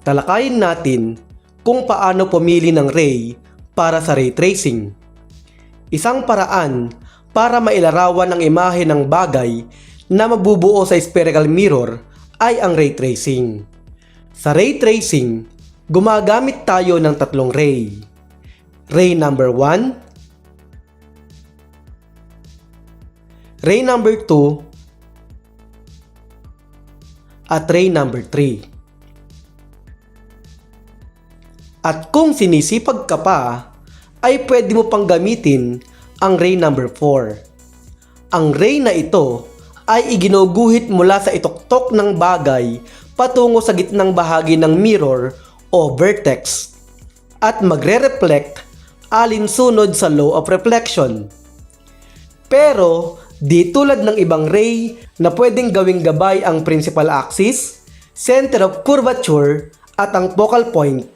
talakayin natin kung paano pumili ng ray para sa ray tracing. Isang paraan para mailarawan ang imahe ng bagay na mabubuo sa spherical mirror ay ang ray tracing. Sa ray tracing, gumagamit tayo ng tatlong ray. Ray number 1, ray number 2, at ray number 3. At kung sinisipag ka pa, ay pwede mo pang gamitin ang ray number 4. Ang ray na ito ay iginuguhit mula sa ituktok ng bagay patungo sa gitnang bahagi ng mirror o vertex at magre-reflect alinsunod sa law of reflection. Pero di tulad ng ibang ray na pwedeng gawing gabay ang principal axis, center of curvature at ang focal point,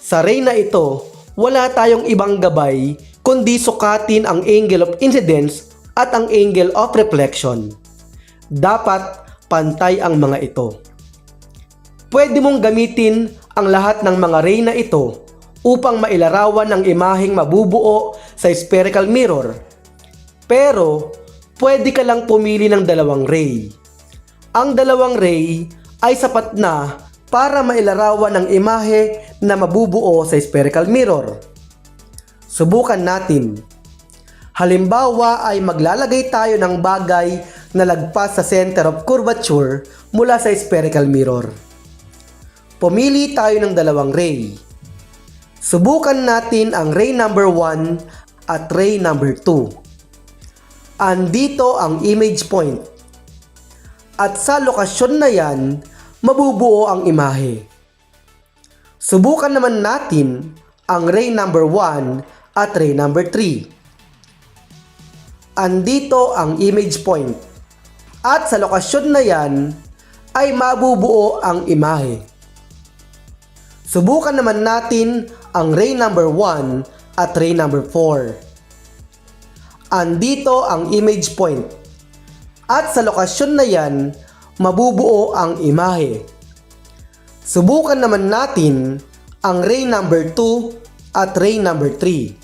sa ray na ito wala tayong ibang gabay kundi sukatin ang angle of incidence at ang angle of reflection. Dapat pantay ang mga ito. Pwede mong gamitin ang lahat ng mga ray na ito upang mailarawan ang imaheng mabubuo sa spherical mirror. Pero pwede ka lang pumili ng dalawang ray. Ang dalawang ray ay sapat na para mailarawan ang imahe na mabubuo sa spherical mirror. Subukan natin. Halimbawa ay maglalagay tayo ng bagay na lagpas sa center of curvature mula sa spherical mirror. Pumili tayo ng dalawang ray. Subukan natin ang ray number 1 at ray number 2. Andito ang image point. At sa lokasyon na yan, mabubuo ang imahe. Subukan naman natin ang ray number 1 at ray number 3. Andito ang image point. At sa lokasyon na yan, ay mabubuo ang imahe. Subukan naman natin ang ray number 1 at ray number 4. Andito ang image point. At sa lokasyon na yan, mabubuo ang imahe. Subukan naman natin ang ray number 2 at ray number 3.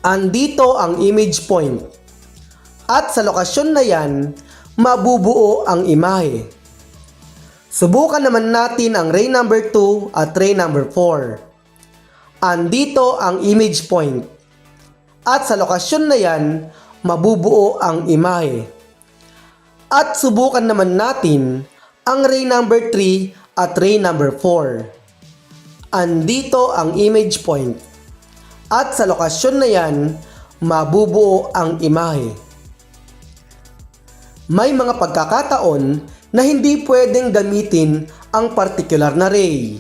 Andito ang image point. At sa lokasyon na yan, mabubuo ang imahe. Subukan naman natin ang ray number 2 at ray number 4. Andito ang image point. At sa lokasyon na yan, mabubuo ang imahe. At subukan naman natin ang ray number 3 at ray number 4. Andito ang image point. At sa lokasyon na yan, mabubuo ang imahe. May mga pagkakataon na hindi pwedeng gamitin ang particular na ray.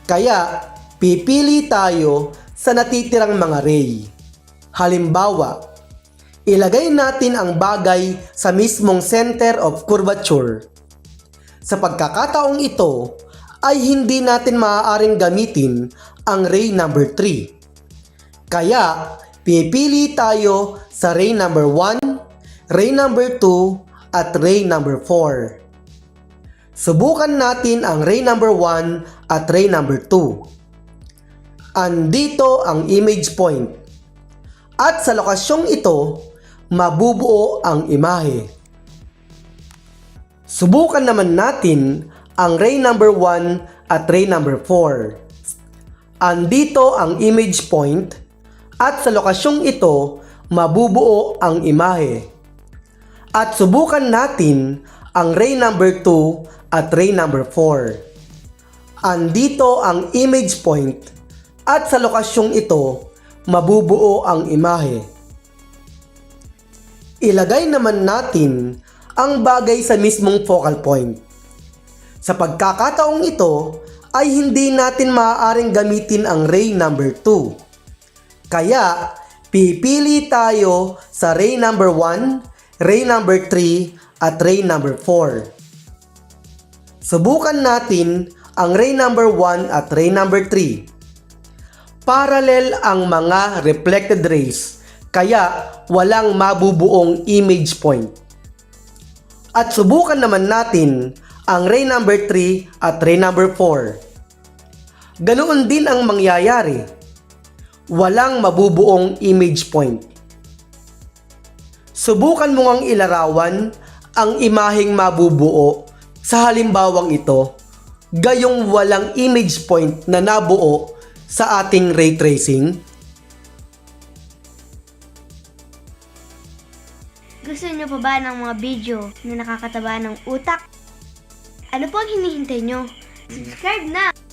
Kaya, pipili tayo sa natitirang mga ray. Halimbawa, ilagay natin ang bagay sa mismong center of curvature. Sa pagkakataong ito, ay hindi natin maaaring gamitin ang ray number 3. Kaya, pipili tayo sa ray number 1, ray number 2, at ray number 4. Subukan natin ang ray number 1 at ray number 2. Andito ang image point. At sa lokasyong ito, mabubuo ang imahe. Subukan naman natin ang ray number 1 at ray number 4. Andito ang image point. At sa lokasyong ito, mabubuo ang imahe. At subukan natin ang ray number 2 at ray number 4. Andito ang image point. At sa lokasyong ito, mabubuo ang imahe. Ilagay naman natin ang bagay sa mismong focal point. Sa pagkakataong ito, ay hindi natin maaaring gamitin ang ray number 2. Kaya, pipili tayo sa ray number 1, ray number 3, at ray number 4. Subukan natin ang ray number 1 at ray number 3. Parallel ang mga reflected rays, kaya walang mabubuong image point. At subukan naman natin ang ray number 3 at ray number 4. Ganoon din ang mangyayari. Walang mabubuong image point. Subukan mo ngang ilarawan ang imaheng mabubuo sa halimbawang ito, gayong walang image point na nabuo sa ating ray tracing. Gusto niyo pa ba ng mga video na nakakataba ng utak? Ano po ang hinihintay nyo? Subscribe na!